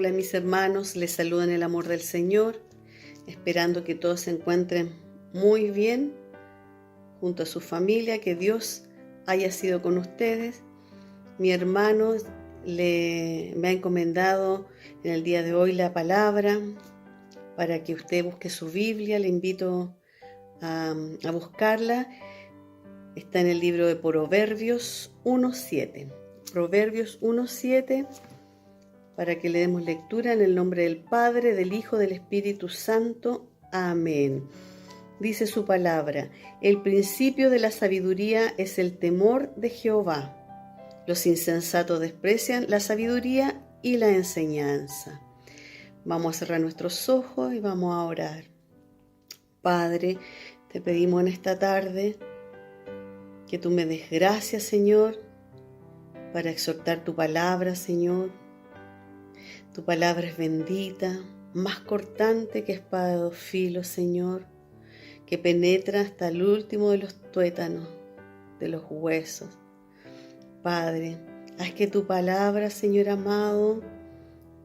Hola mis hermanos, les saludo en el amor del Señor, esperando que todos se encuentren muy bien junto a su familia, que Dios haya sido con ustedes. Mi hermano me ha encomendado en el día de hoy la palabra para que usted busque su Biblia. Le invito a buscarla. Está en el libro de Proverbios 1:7. Proverbios 1:7. Para que le demos lectura en el nombre del Padre, del Hijo, del Espíritu Santo. Amén. Dice su palabra: el principio de la sabiduría es el temor de Jehová. Los insensatos desprecian la sabiduría y la enseñanza. Vamos a cerrar nuestros ojos y vamos a orar. Padre, te pedimos en esta tarde que tú me des gracias, Señor, para exhortar tu palabra, Señor. Tu palabra es bendita, más cortante que espada de dos filos, Señor, que penetra hasta el último de los tuétanos, de los huesos. Padre, haz que tu palabra, Señor amado,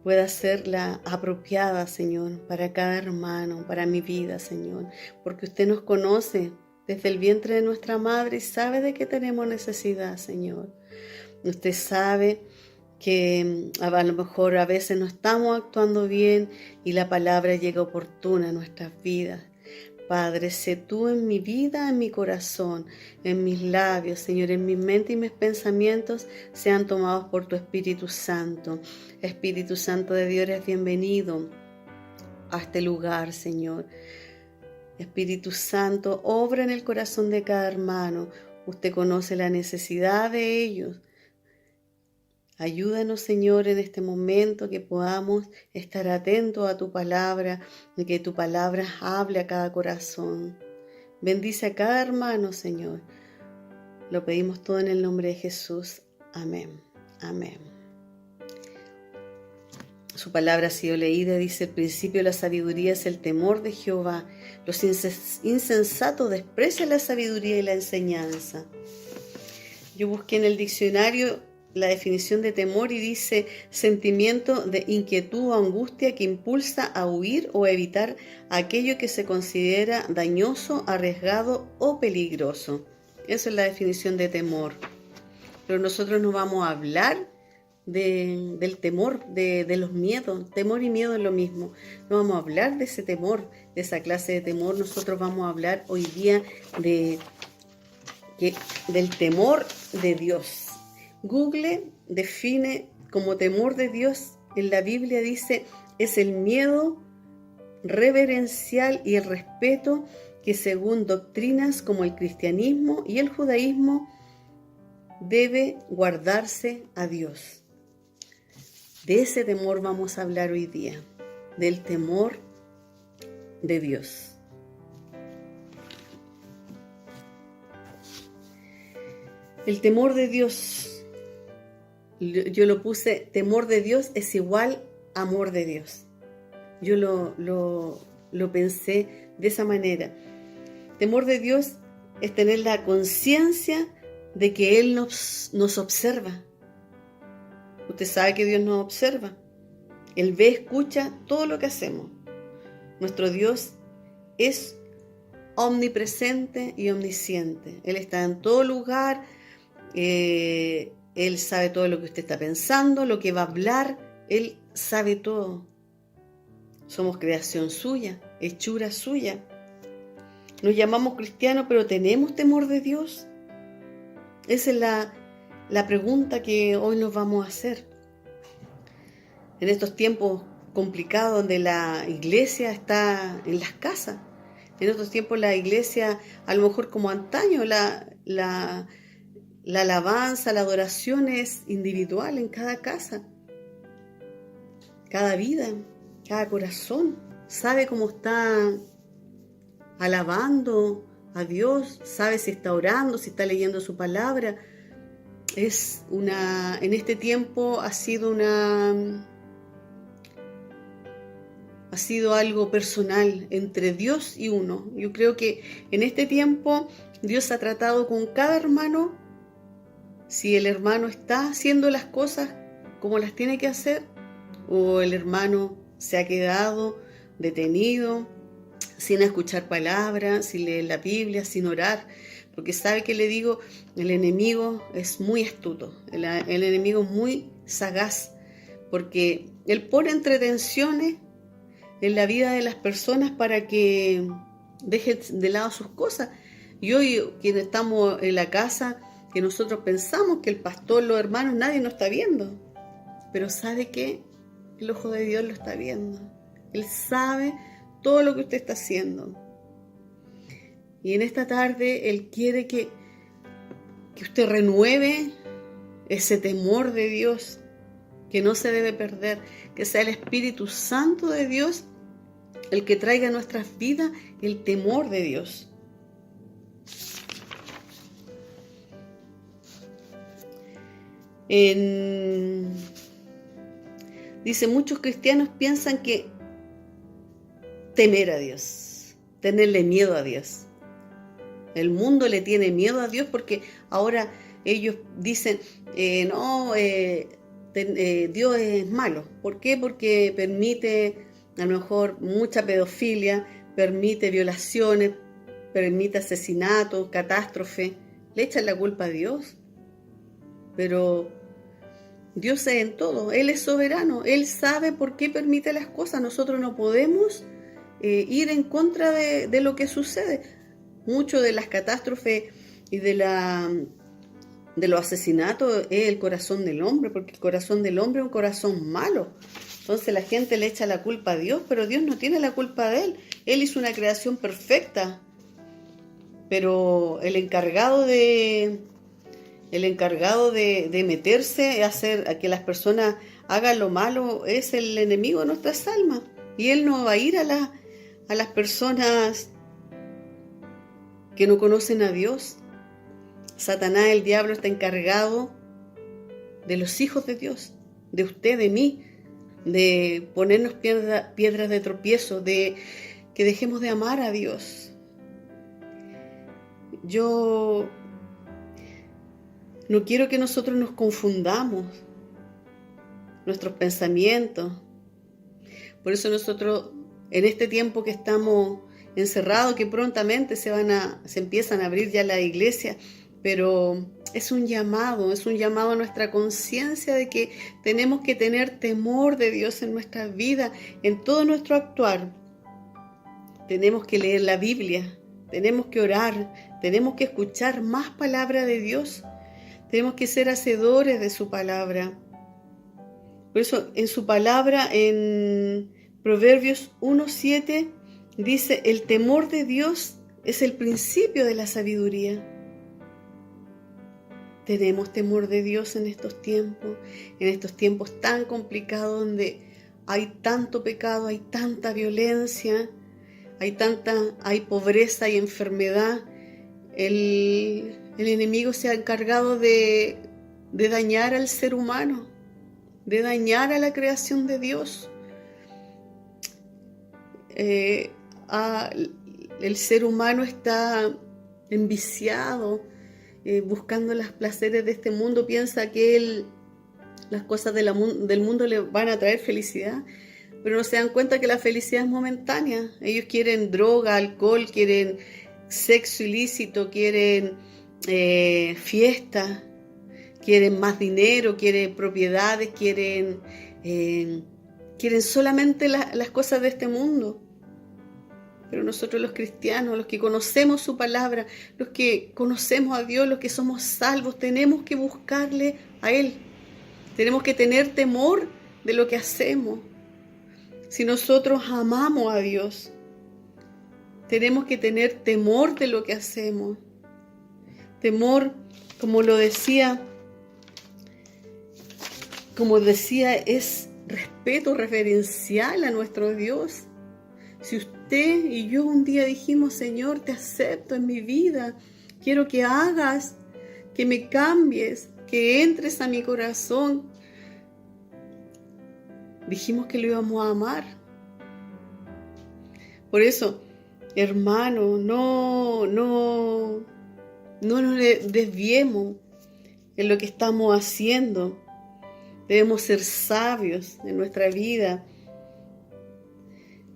pueda ser la apropiada, Señor, para cada hermano, para mi vida, Señor, porque usted nos conoce desde el vientre de nuestra madre y sabe de qué tenemos necesidad, Señor. Usted sabe que a lo mejor a veces no estamos actuando bien y la palabra llega oportuna a nuestras vidas. Padre, sé tú en mi vida, en mi corazón, en mis labios, Señor, en mi mente y mis pensamientos sean tomados por tu Espíritu Santo. Espíritu Santo de Dios, eres bienvenido a este lugar, Señor. Espíritu Santo, obra en el corazón de cada hermano. Usted conoce la necesidad de ellos. Ayúdanos, Señor, en este momento que podamos estar atentos a tu palabra y que tu palabra hable a cada corazón. Bendice a cada hermano, Señor. Lo pedimos todo en el nombre de Jesús. Amén. Amén. Su palabra ha sido leída, dice: el principio de la sabiduría es el temor de Jehová. Los insensatos desprecian la sabiduría y la enseñanza. Yo busqué en el diccionario la definición de temor y dice: sentimiento de inquietud o angustia que impulsa a huir o evitar aquello que se considera dañoso, arriesgado o peligroso. Esa es la definición de temor. Pero nosotros no vamos a hablar del temor, de los miedos. Temor y miedo es lo mismo. No vamos a hablar de ese temor, de esa clase de temor. Nosotros vamos a hablar hoy día del temor de Dios. Google define como temor de Dios, en la Biblia dice, es el miedo reverencial y el respeto que según doctrinas como el cristianismo y el judaísmo debe guardarse a Dios. De ese temor vamos a hablar hoy día, del temor de Dios. El temor de Dios. Yo lo puse: temor de Dios es igual amor de Dios. Yo lo pensé de esa manera. Temor de Dios es tener la conciencia de que Él nos observa. Usted sabe que Dios nos observa. Él ve, escucha todo lo que hacemos. Nuestro Dios es omnipresente y omnisciente. Él está en todo lugar. Él sabe todo lo que usted está pensando, lo que va a hablar. Él sabe todo. Somos creación suya, hechura suya. Nos llamamos cristianos, pero ¿tenemos temor de Dios? Esa es la pregunta que hoy nos vamos a hacer. En estos tiempos complicados donde la iglesia está en las casas. En otros tiempos la iglesia, a lo mejor como antaño, la alabanza, la adoración es individual en cada casa. Cada vida, cada corazón sabe cómo está alabando a Dios, sabe si está orando, si está leyendo su palabra. En este tiempo ha sido algo personal entre Dios y uno. Yo creo que en este tiempo Dios ha tratado con cada hermano. Si el hermano está haciendo las cosas como las tiene que hacer, o el hermano se ha quedado detenido, sin escuchar palabras, sin leer la Biblia, sin orar, porque sabe que le digo, el enemigo es muy astuto, el enemigo es muy sagaz, porque él pone entretenciones en la vida de las personas para que dejen de lado sus cosas. Y hoy, quienes estamos en la casa, que nosotros pensamos que el pastor, los hermanos, nadie nos está viendo, pero ¿sabe qué? El ojo de Dios lo está viendo. Él sabe todo lo que usted está haciendo. Y en esta tarde Él quiere que usted renueve ese temor de Dios, que no se debe perder, que sea el Espíritu Santo de Dios el que traiga a nuestras vidas el temor de Dios. Dice, muchos cristianos piensan que temer a Dios, tenerle miedo a Dios. El mundo le tiene miedo a Dios porque ahora ellos dicen, Dios es malo. ¿Por qué? Porque permite a lo mejor mucha pedofilia, permite violaciones, permite asesinatos, catástrofes. Le echan la culpa a Dios. Pero Dios es en todo, Él es soberano, Él sabe por qué permite las cosas. Nosotros no podemos ir en contra de lo que sucede. Mucho de las catástrofes y de los asesinatos es el corazón del hombre, porque el corazón del hombre es un corazón malo. Entonces la gente le echa la culpa a Dios, pero Dios no tiene la culpa de Él. Él hizo una creación perfecta, pero el encargado de meterse a hacer a que las personas hagan lo malo es el enemigo de nuestras almas. Y Él no va a ir a las personas que no conocen a Dios. Satanás, el diablo, está encargado de los hijos de Dios, de usted, de mí, de ponernos piedras de tropiezo, de que dejemos de amar a Dios. Yo no quiero que nosotros nos confundamos nuestros pensamientos. Por eso nosotros, en este tiempo que estamos encerrados, que prontamente se empiezan a abrir ya la iglesia, pero es un llamado a nuestra conciencia de que tenemos que tener temor de Dios en nuestra vida, en todo nuestro actuar. Tenemos que leer la Biblia, tenemos que orar, tenemos que escuchar más palabra de Dios. Tenemos que ser hacedores de su palabra. Por eso en su palabra, en Proverbios 1:7, dice, el temor de Dios es el principio de la sabiduría. Tenemos temor de Dios en estos tiempos tan complicados donde hay tanto pecado, hay tanta violencia, hay pobreza y enfermedad. El enemigo se ha encargado de dañar al ser humano, de dañar a la creación de Dios. El ser humano está enviciado, buscando los placeres de este mundo. Piensa que las cosas del mundo le van a traer felicidad, pero no se dan cuenta que la felicidad es momentánea. Ellos quieren droga, alcohol, quieren sexo ilícito, quieren fiesta, quieren más dinero, quieren propiedades, quieren solamente las cosas de este mundo. Pero nosotros los cristianos, los que conocemos su palabra, los que conocemos a Dios, los que somos salvos, tenemos que buscarle a Él. Tenemos que tener temor de lo que hacemos. Si nosotros amamos a Dios, tenemos que tener temor de lo que hacemos. Temor, como decía, es respeto reverencial a nuestro Dios. Si usted y yo un día dijimos, Señor, te acepto en mi vida, quiero que hagas, que me cambies, que entres a mi corazón, dijimos que lo íbamos a amar. Por eso, hermano, no nos desviemos en lo que estamos haciendo. Debemos ser sabios en nuestra vida.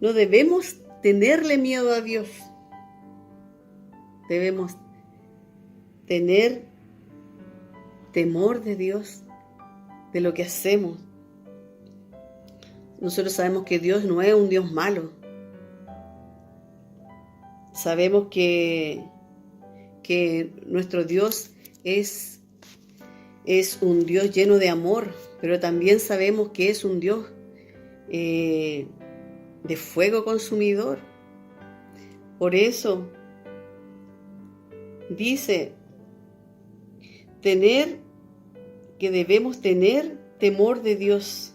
No debemos tenerle miedo a Dios. Debemos tener temor de Dios, de lo que hacemos. Nosotros sabemos que Dios no es un Dios malo. Sabemos que nuestro Dios es un Dios lleno de amor, pero también sabemos que es un Dios de fuego consumidor. Por eso dice que debemos tener temor de Dios.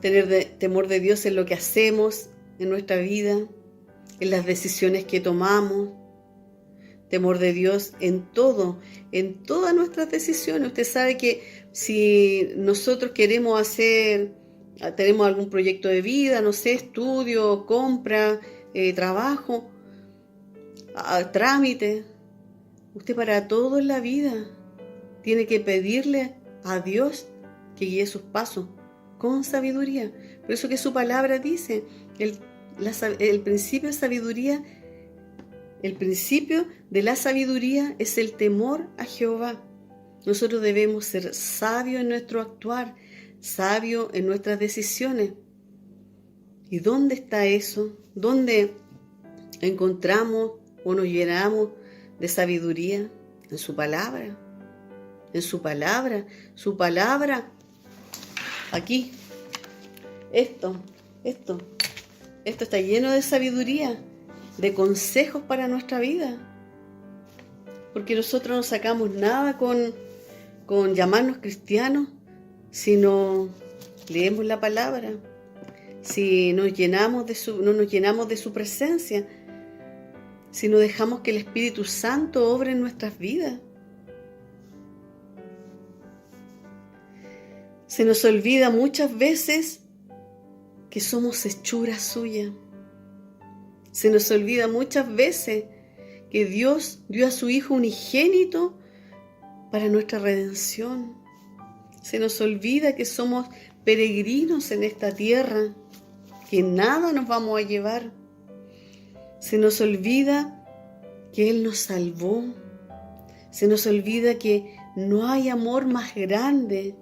Tener temor de Dios en lo que hacemos en nuestra vida, en las decisiones que tomamos. Temor de Dios en todo, en todas nuestras decisiones. Usted sabe que si nosotros tenemos algún proyecto de vida, no sé, estudio, compra, trabajo, trámite, usted para todo en la vida tiene que pedirle a Dios que guíe sus pasos con sabiduría. Por eso que su palabra dice, el principio de sabiduría, el principio de la sabiduría es el temor a Jehová. Nosotros debemos ser sabios en nuestro actuar, sabios en nuestras decisiones. ¿Y dónde está eso? ¿Dónde encontramos o nos llenamos de sabiduría? En su palabra. En su palabra. Su palabra. Aquí. Esto está lleno de sabiduría, de consejos para nuestra vida. Porque nosotros no sacamos nada con llamarnos cristianos si no leemos la palabra, si no nos llenamos de su presencia, si no dejamos que el Espíritu Santo obre en nuestras vidas. Se nos olvida muchas veces que somos hechura suya. Se nos olvida muchas veces que Dios dio a su Hijo unigénito para nuestra redención. Se nos olvida que somos peregrinos en esta tierra, que nada nos vamos a llevar. Se nos olvida que Él nos salvó. Se nos olvida que no hay amor más grande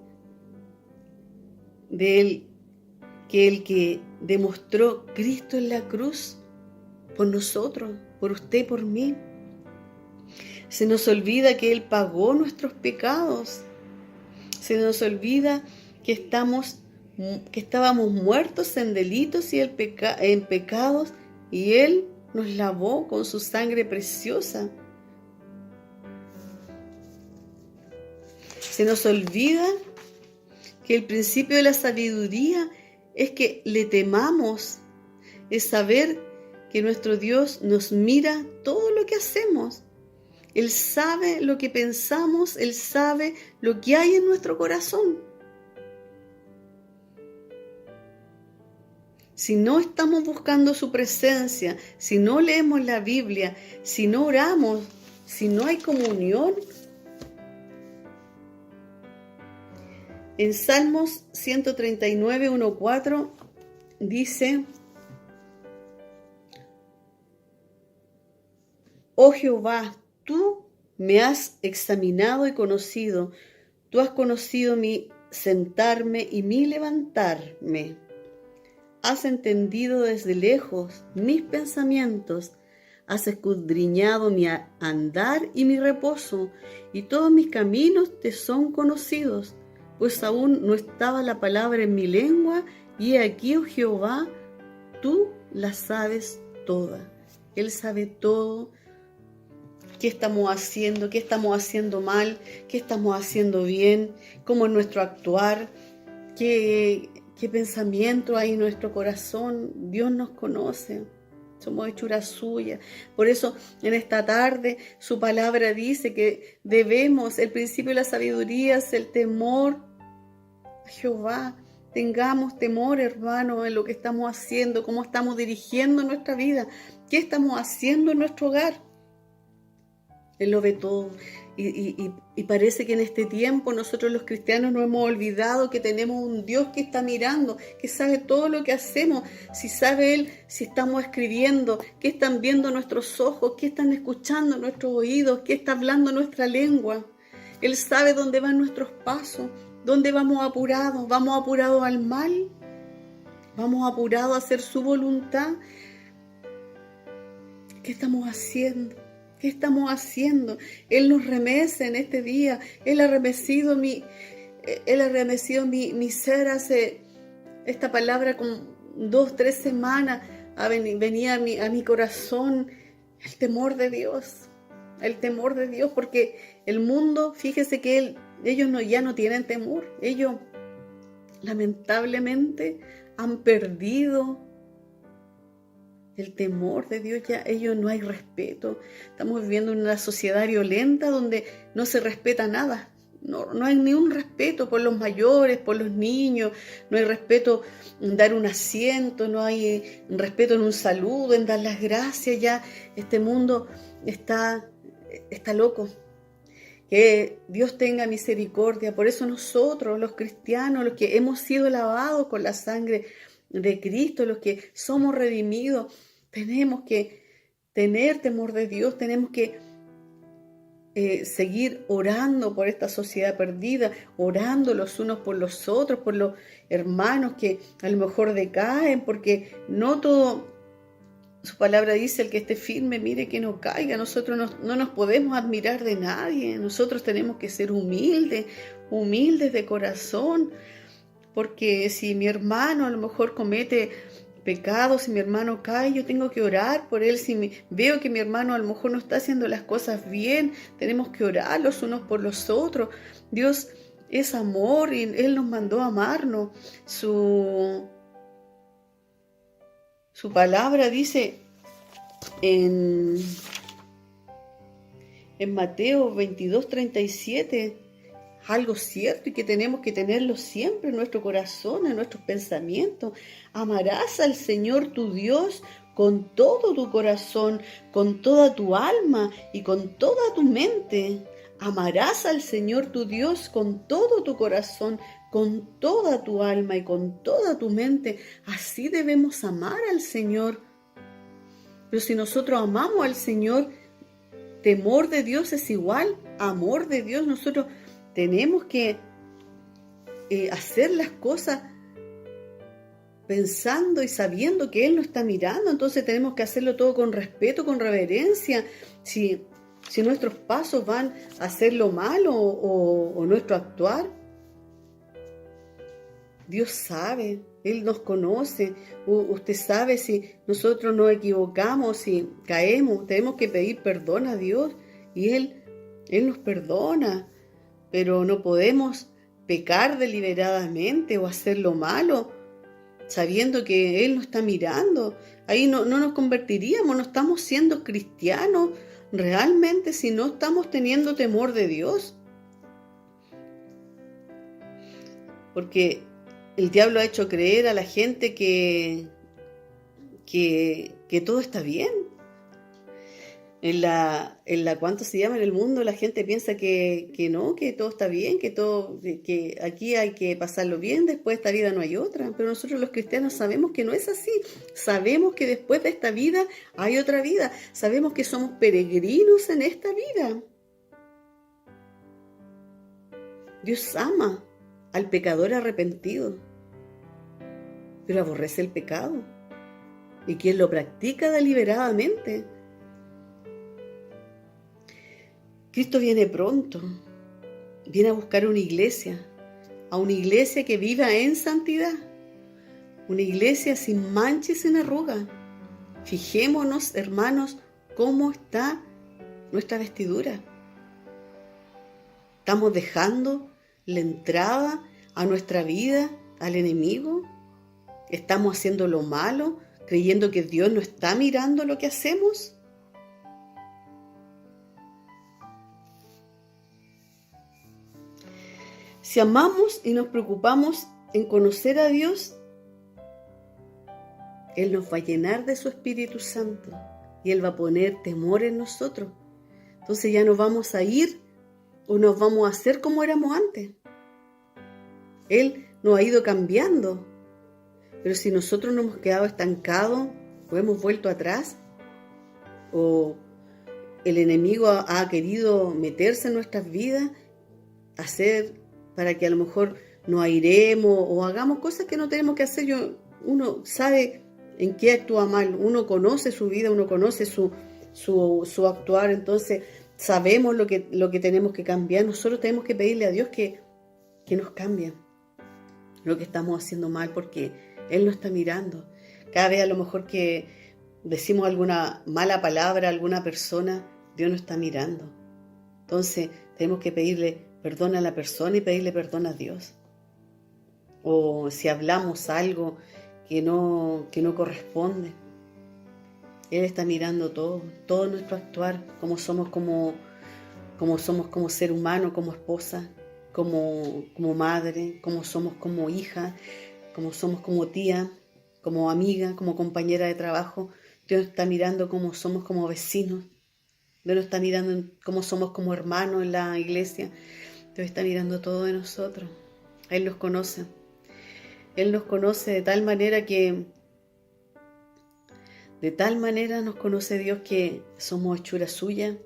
de Él que el que demostró Cristo en la cruz por nosotros, por usted y por mí. Se nos olvida que Él pagó nuestros pecados. Se nos olvida que estábamos muertos en delitos y en pecados, y Él nos lavó con su sangre preciosa. Se nos olvida que el principio de la sabiduría es que le temamos, es saber que nuestro Dios nos mira todo lo que hacemos. Él sabe lo que pensamos, Él sabe lo que hay en nuestro corazón. Si no estamos buscando su presencia, si no leemos la Biblia, si no oramos, si no hay comunión. En Salmos 139, 1:4 dice: Oh Jehová, tú me has examinado y conocido, tú has conocido mi sentarme y mi levantarme. Has entendido desde lejos mis pensamientos, has escudriñado mi andar y mi reposo, y todos mis caminos te son conocidos, pues aún no estaba la palabra en mi lengua, y he aquí, oh Jehová, tú la sabes toda. Él sabe todo. ¿Qué estamos haciendo mal? ¿Qué estamos haciendo bien? ¿Cómo es nuestro actuar? ¿Qué pensamiento hay en nuestro corazón? Dios nos conoce. Somos hechura suya. Por eso en esta tarde su palabra dice que el principio de la sabiduría es el temor a Jehová. Tengamos temor, hermano, en lo que estamos haciendo, cómo estamos dirigiendo nuestra vida, qué estamos haciendo en nuestro hogar. Él lo ve todo. Y parece que en este tiempo nosotros los cristianos nos hemos olvidado que tenemos un Dios que está mirando, que sabe todo lo que hacemos. Si sabe Él, si estamos escribiendo, qué están viendo nuestros ojos, qué están escuchando nuestros oídos, qué está hablando nuestra lengua. Él sabe dónde van nuestros pasos, dónde vamos apurados al mal, vamos apurados a hacer su voluntad. ¿Qué estamos haciendo? ¿Qué estamos haciendo? Él nos remece en este día. Él ha remecido mi ser hace esta palabra con 2, 3 semanas. Venía a mi corazón el temor de Dios. El temor de Dios, porque el mundo, fíjese que ellos ya no tienen temor. Ellos lamentablemente han perdido el temor de Dios. Ya ellos no hay respeto. Estamos viviendo en una sociedad violenta donde no se respeta nada. No hay ni un respeto por los mayores, por los niños. No hay respeto en dar un asiento, no hay respeto en un saludo, en dar las gracias. Ya este mundo está loco. Que Dios tenga misericordia. Por eso nosotros, los cristianos, los que hemos sido lavados con la sangre de Cristo, los que somos redimidos, tenemos que tener temor de Dios, tenemos que seguir orando por esta sociedad perdida, orando los unos por los otros, por los hermanos que a lo mejor decaen, porque no todo, su palabra dice, el que esté firme, mire que no caiga. Nosotros no nos podemos admirar de nadie, nosotros tenemos que ser humildes de corazón, porque si mi hermano a lo mejor comete pecado, si mi hermano cae, yo tengo que orar por él. Si veo que mi hermano a lo mejor no está haciendo las cosas bien, tenemos que orar los unos por los otros. Dios es amor y Él nos mandó a amarnos. Su palabra dice en Mateo 22:37, algo cierto y que tenemos que tenerlo siempre en nuestro corazón, en nuestros pensamientos. Amarás al Señor tu Dios con todo tu corazón, con toda tu alma y con toda tu mente. Amarás al Señor tu Dios con todo tu corazón, con toda tu alma y con toda tu mente. Así debemos amar al Señor. Pero si nosotros amamos al Señor, temor de Dios es igual amor de Dios. Nosotros tenemos que hacer las cosas pensando y sabiendo que Él nos está mirando. Entonces tenemos que hacerlo todo con respeto, con reverencia. Si nuestros pasos van a hacer lo malo o nuestro actuar, Dios sabe, Él nos conoce. Usted sabe si nosotros nos equivocamos, si caemos, tenemos que pedir perdón a Dios y Él nos perdona. Pero no podemos pecar deliberadamente o hacer lo malo sabiendo que Él nos está mirando. Ahí no nos convertiríamos, no estamos siendo cristianos realmente si no estamos teniendo temor de Dios. Porque el diablo ha hecho creer a la gente que todo está bien. ¿Cuánto se llama? En el mundo la gente piensa que no, que todo está bien, que aquí hay que pasarlo bien, después de esta vida no hay otra. Pero nosotros los cristianos sabemos que no es así. Sabemos que después de esta vida hay otra vida. Sabemos que somos peregrinos en esta vida. Dios ama al pecador arrepentido, pero aborrece el pecado. Y quien lo practica deliberadamente. Cristo viene pronto, viene a buscar una iglesia que viva en santidad, una iglesia sin mancha y sin arruga. Fijémonos, hermanos, cómo está nuestra vestidura. ¿Estamos dejando la entrada a nuestra vida al enemigo? ¿Estamos haciendo lo malo, creyendo que Dios no está mirando lo que hacemos? Si amamos y nos preocupamos en conocer a Dios, Él nos va a llenar de su Espíritu Santo y Él va a poner temor en nosotros. Entonces ya nos vamos a ir o nos vamos a hacer como éramos antes. Él nos ha ido cambiando. Pero si nosotros nos hemos quedado estancados o hemos vuelto atrás, o el enemigo ha querido meterse en nuestras vidas, hacer para que a lo mejor nos airemos o hagamos cosas que no tenemos que hacer. Uno sabe en qué actúa mal, uno conoce su vida, uno conoce su actuar, entonces sabemos lo que tenemos que cambiar. Nosotros tenemos que pedirle a Dios que nos cambie lo que estamos haciendo mal, porque Él nos está mirando. Cada vez a lo mejor que decimos alguna mala palabra a alguna persona, Dios nos está mirando. Entonces tenemos que pedirle perdón a la persona y pedirle perdón a Dios. O si hablamos algo que no corresponde, Él está mirando todo nuestro actuar, como somos como ser humano, como esposa, como madre, como somos como hija, como somos como tía, como amiga, como compañera de trabajo. Dios está mirando cómo somos como vecinos. Dios nos está mirando cómo somos como hermanos en la iglesia. Dios está mirando todo de nosotros. Él nos conoce. Él nos conoce de tal manera nos conoce Dios, que somos hechura suya.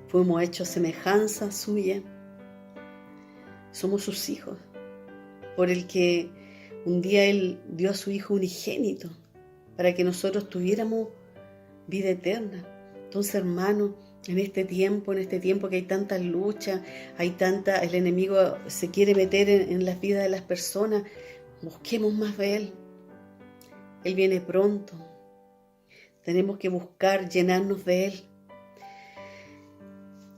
Fuimos hechos semejanza suya. Somos sus hijos, por el que un día Él dio a su Hijo unigénito para que nosotros tuviéramos vida eterna. Entonces, hermanos, en este tiempo que hay tanta lucha, el enemigo se quiere meter en las vidas de las personas, busquemos más de Él. Él viene pronto. Tenemos que buscar llenarnos de Él.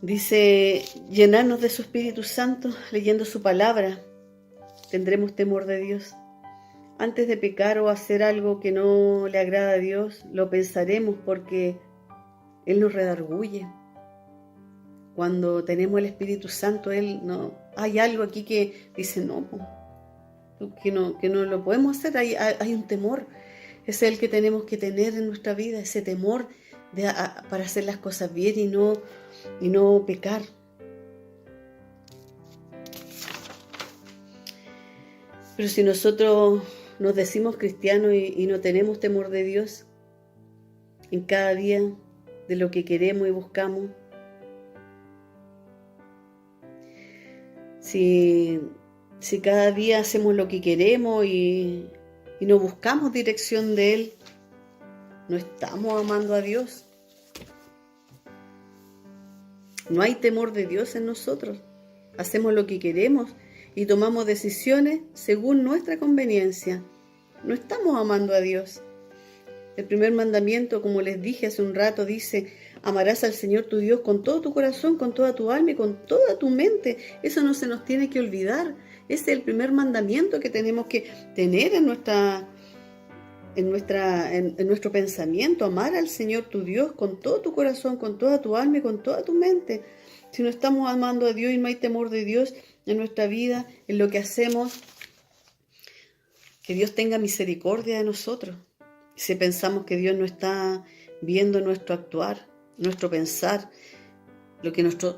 Dice, llenarnos de su Espíritu Santo, leyendo su palabra. Tendremos temor de Dios. Antes de pecar o hacer algo que no le agrada a Dios, lo pensaremos, porque Él nos redarguye. Cuando tenemos el Espíritu Santo, hay algo aquí que dice, que no lo podemos hacer. Hay un temor. Es el que tenemos que tener en nuestra vida, ese temor para hacer las cosas bien y no pecar. Pero si nosotros nos decimos cristianos y no tenemos temor de Dios en cada día de lo que queremos y buscamos, si cada día hacemos lo que queremos y no buscamos dirección de Él, no estamos amando a Dios. No hay temor de Dios en nosotros. Hacemos lo que queremos y tomamos decisiones según nuestra conveniencia. No estamos amando a Dios. El primer mandamiento, como les dije hace un rato, dice: amarás al Señor tu Dios con todo tu corazón, con toda tu alma y con toda tu mente. Eso no se nos tiene que olvidar. Ese es el primer mandamiento que tenemos que tener en nuestro pensamiento: amar al Señor tu Dios con todo tu corazón, con toda tu alma y con toda tu mente. Si no estamos amando a Dios y no hay temor de Dios en nuestra vida, en lo que hacemos, que Dios tenga misericordia de nosotros. Si pensamos que Dios no está viendo nuestro actuar, nuestro pensar, lo que nuestros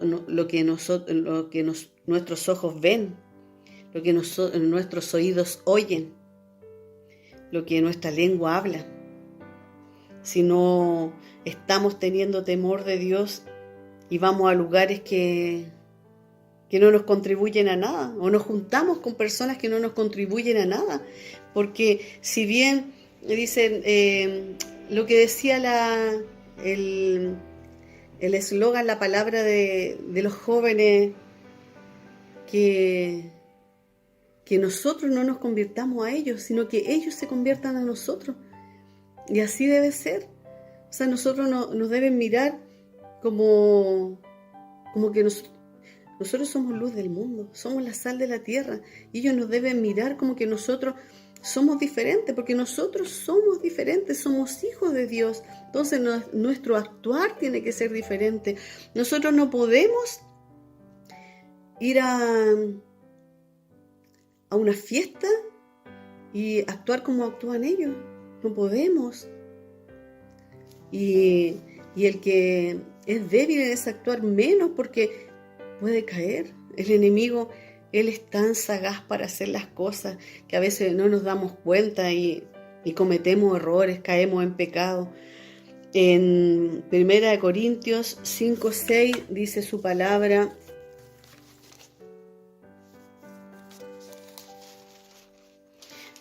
ojos ven, lo que nuestros oídos oyen, lo que nuestra lengua habla. Si no estamos teniendo temor de Dios y vamos a lugares que no nos contribuyen a nada, o nos juntamos con personas que no nos contribuyen a nada, porque si bien dicen lo que decía el eslogan, la palabra de los jóvenes, que nosotros no nos convirtamos a ellos, sino que ellos se conviertan a nosotros. Y así debe ser. O sea, nosotros nos deben mirar como que nosotros somos luz del mundo, somos la sal de la tierra. Y ellos nos deben mirar como que nosotros somos diferentes, porque nosotros somos diferentes, somos hijos de Dios. Entonces nuestro actuar tiene que ser diferente. Nosotros no podemos ir a una fiesta y actuar como actúan ellos. No podemos. Y el que es débil en ese actuar, menos porque puede caer. El enemigo, él es tan sagaz para hacer las cosas que a veces no nos damos cuenta y cometemos errores, caemos en pecado. En 1 Corintios 5:6 dice su palabra: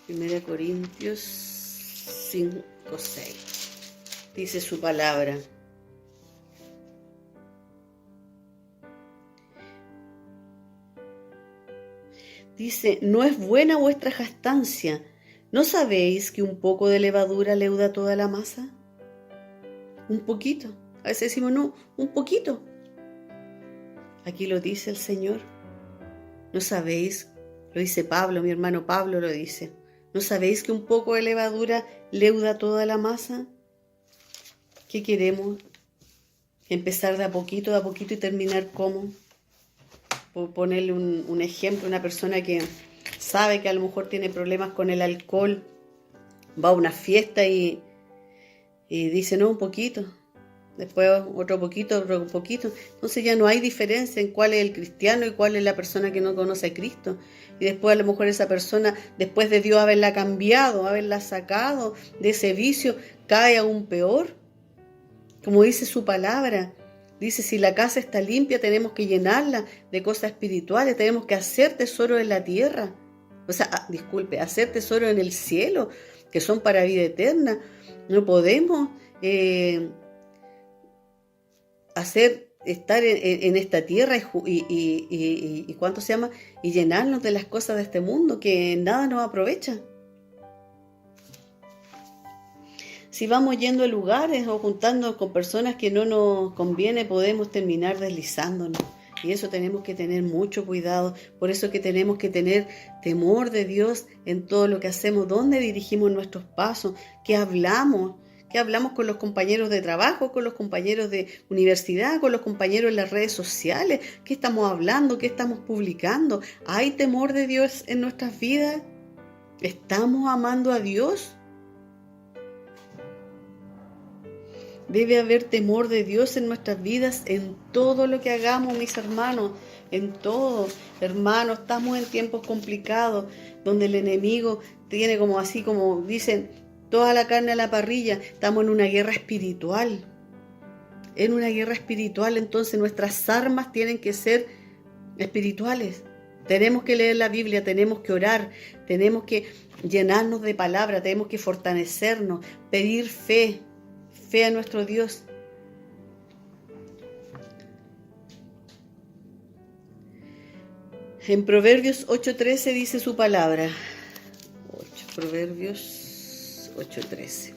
Primera Corintios 5:6 dice su palabra: dice, no es buena vuestra jactancia. ¿No sabéis que un poco de levadura leuda toda la masa? Un poquito. A veces decimos, no, un poquito. Aquí lo dice el Señor. ¿No sabéis? Lo dice Pablo, mi hermano Pablo lo dice. ¿No sabéis que un poco de levadura leuda toda la masa? ¿Qué queremos? Empezar de a poquito y terminar ¿cómo? Por ponerle un ejemplo, una persona que sabe que a lo mejor tiene problemas con el alcohol, va a una fiesta y dice, no, un poquito, después otro poquito. Entonces ya no hay diferencia en cuál es el cristiano y cuál es la persona que no conoce a Cristo. Y después a lo mejor esa persona, después de Dios haberla cambiado, haberla sacado de ese vicio, cae aún peor. Como dice su palabra, dice, si la casa está limpia, tenemos que llenarla de cosas espirituales, tenemos que hacer tesoro en la tierra. Hacer tesoro en el cielo, que son para vida eterna. No podemos estar en esta tierra y ¿cuánto se llama? Y llenarnos de las cosas de este mundo que nada nos aprovecha. Si vamos yendo a lugares o juntándonos con personas que no nos conviene, podemos terminar deslizándonos. Y eso tenemos que tener mucho cuidado. Por eso que tenemos que tener temor de Dios en todo lo que hacemos, dónde dirigimos nuestros pasos, qué hablamos con los compañeros de trabajo, con los compañeros de universidad, con los compañeros en las redes sociales, qué estamos hablando, qué estamos publicando. ¿Hay temor de Dios en nuestras vidas? ¿Estamos amando a Dios? Debe haber temor de Dios en nuestras vidas, en todo lo que hagamos, mis hermanos, en todo. Hermanos, estamos en tiempos complicados, donde el enemigo tiene como así, como dicen, toda la carne a la parrilla. Estamos en una guerra espiritual. En una guerra espiritual, entonces nuestras armas tienen que ser espirituales. Tenemos que leer la Biblia, tenemos que orar, tenemos que llenarnos de palabra, tenemos que fortalecernos, pedir fe a nuestro Dios. En Proverbios 8:13 dice su palabra. Proverbios 8:13.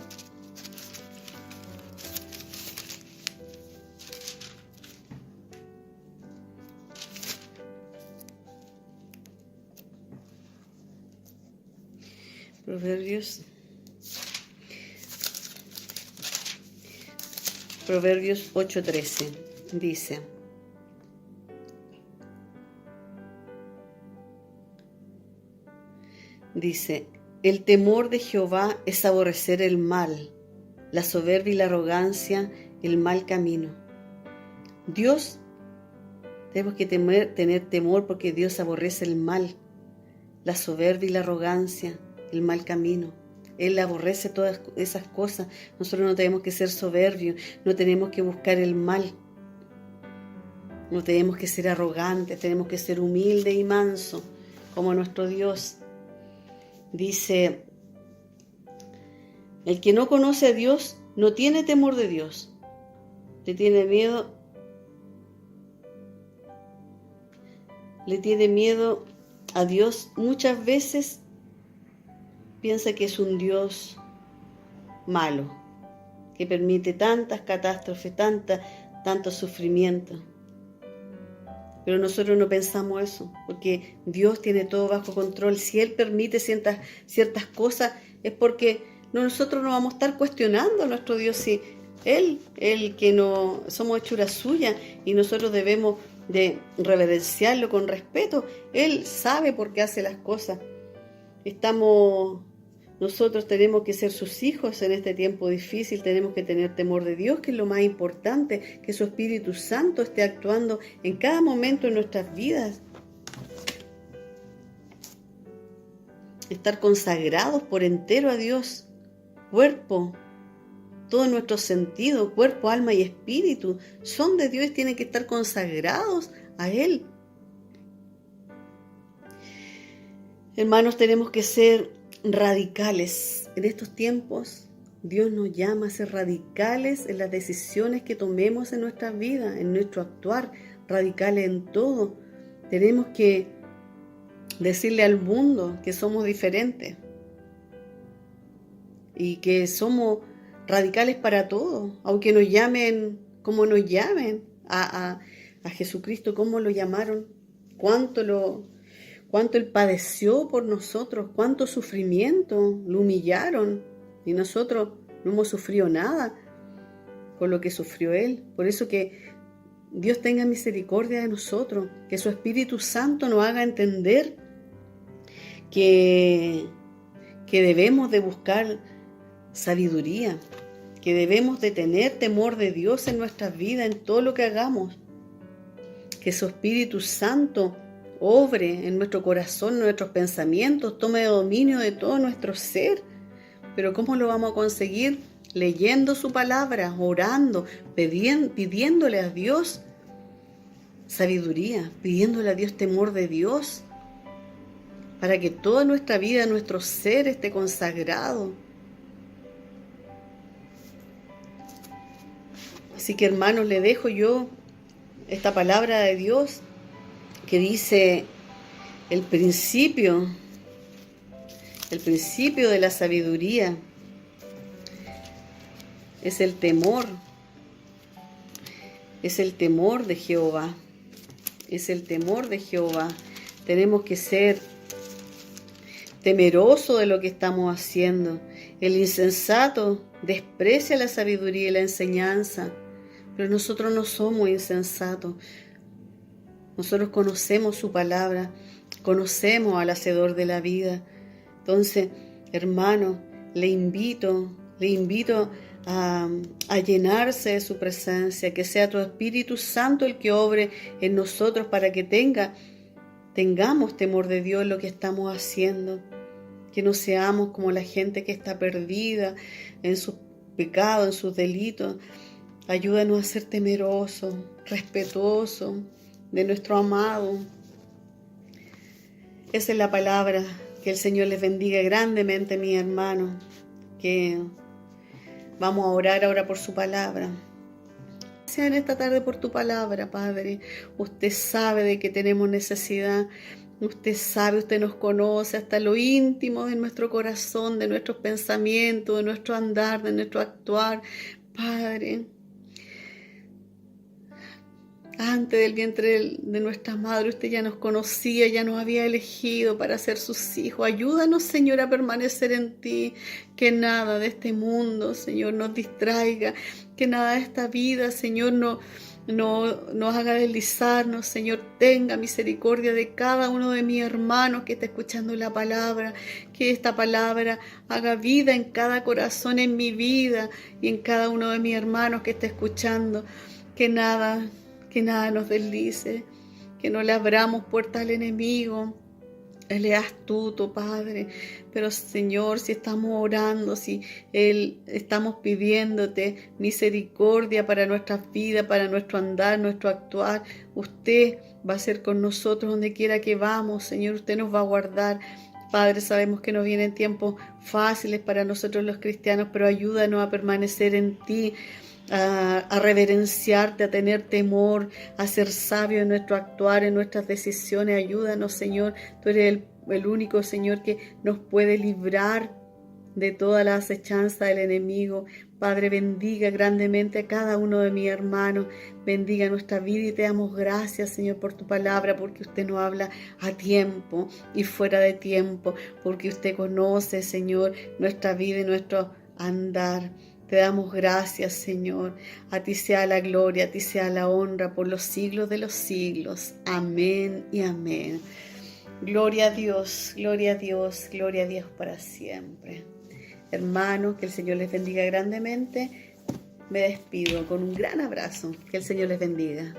Proverbios 8:13 dice, el temor de Jehová es aborrecer el mal, la soberbia y la arrogancia, el mal camino. Dios, tenemos que tener temor porque Dios aborrece el mal, la soberbia y la arrogancia, el mal camino. Él aborrece todas esas cosas. Nosotros no tenemos que ser soberbios, no tenemos que buscar el mal, no tenemos que ser arrogantes, tenemos que ser humildes y mansos, como nuestro Dios. Dice, el que no conoce a Dios no tiene temor de Dios, le tiene miedo a Dios. Muchas veces piensa que es un Dios malo, que permite tantas catástrofes, tanto sufrimiento. Pero nosotros no pensamos eso, porque Dios tiene todo bajo control. Si Él permite ciertas cosas, es porque nosotros no vamos a estar cuestionando a nuestro Dios. Si Él, el que no somos hechura suya, y nosotros debemos de reverenciarlo con respeto. Él sabe por qué hace las cosas. Estamos Nosotros tenemos que ser sus hijos en este tiempo difícil, tenemos que tener temor de Dios, que es lo más importante, que su Espíritu Santo esté actuando en cada momento de nuestras vidas. Estar consagrados por entero a Dios, cuerpo, todos nuestros sentidos, cuerpo, alma y espíritu, son de Dios y tienen que estar consagrados a Él. Hermanos, tenemos que ser radicales. En estos tiempos, Dios nos llama a ser radicales en las decisiones que tomemos en nuestras vidas, en nuestro actuar, radicales en todo. Tenemos que decirle al mundo que somos diferentes y que somos radicales para todo, aunque nos llamen como nos llamen, a Jesucristo, como lo llamaron, cuánto Él padeció por nosotros, cuánto sufrimiento, lo humillaron y nosotros no hemos sufrido nada con lo que sufrió Él. Por eso que Dios tenga misericordia de nosotros, que su Espíritu Santo nos haga entender que debemos de buscar sabiduría, que debemos de tener temor de Dios en nuestras vidas, en todo lo que hagamos, que su Espíritu Santo obre en nuestro corazón, en nuestros pensamientos, tome dominio de todo nuestro ser. Pero ¿cómo lo vamos a conseguir? Leyendo su palabra, orando, pidiéndole a Dios sabiduría, pidiéndole a Dios temor de Dios, para que toda nuestra vida, nuestro ser esté consagrado. Así que, hermanos, le dejo yo esta palabra de Dios que dice el principio de la sabiduría es el temor de Jehová, es el temor de Jehová. Tenemos que ser temerosos de lo que estamos haciendo. El insensato desprecia la sabiduría y la enseñanza, pero nosotros no somos insensatos. Nosotros conocemos su palabra, conocemos al hacedor de la vida. Entonces, hermano, le invito a llenarse de su presencia, que sea tu Espíritu Santo el que obre en nosotros para que tengamos temor de Dios en lo que estamos haciendo, que no seamos como la gente que está perdida en sus pecados, en sus delitos. Ayúdanos a ser temerosos, respetuosos de nuestro amado. Esa es la palabra. Que el Señor les bendiga grandemente, mis hermanos, que vamos a orar ahora por su palabra. Gracias en esta tarde por tu palabra, Padre. Usted sabe de que tenemos necesidad. Usted sabe, usted nos conoce hasta lo íntimo de nuestro corazón, de nuestros pensamientos, de nuestro andar, de nuestro actuar. Padre, antes del vientre de nuestra madre, usted ya nos conocía, ya nos había elegido para ser sus hijos. Ayúdanos, Señor, a permanecer en ti. Que nada de este mundo, Señor, nos distraiga. Que nada de esta vida, Señor, no nos haga deslizarnos. Señor, tenga misericordia de cada uno de mis hermanos que está escuchando la palabra. Que esta palabra haga vida en cada corazón, en mi vida y en cada uno de mis hermanos que está escuchando. Que nada nos deslice, que no le abramos puertas al enemigo. Él es astuto, Padre, pero Señor, si estamos orando, si estamos pidiéndote misericordia para nuestras vidas, para nuestro andar, nuestro actuar, usted va a ser con nosotros donde quiera que vamos, Señor, usted nos va a guardar. Padre, sabemos que no vienen tiempos fáciles para nosotros los cristianos, pero ayúdanos a permanecer en ti, a reverenciarte, a tener temor, a ser sabio en nuestro actuar, en nuestras decisiones. Ayúdanos, Señor. Tú eres el único, Señor, que nos puede librar de toda la acechanza del enemigo. Padre, bendiga grandemente a cada uno de mis hermanos. Bendiga nuestra vida y te damos gracias, Señor, por tu palabra, porque usted nos habla a tiempo y fuera de tiempo, porque usted conoce, Señor, nuestra vida y nuestro andar. Te damos gracias, Señor. A ti sea la gloria, a ti sea la honra por los siglos de los siglos. Amén y amén. Gloria a Dios, gloria a Dios, gloria a Dios para siempre. Hermanos, que el Señor les bendiga grandemente. Me despido con un gran abrazo. Que el Señor les bendiga.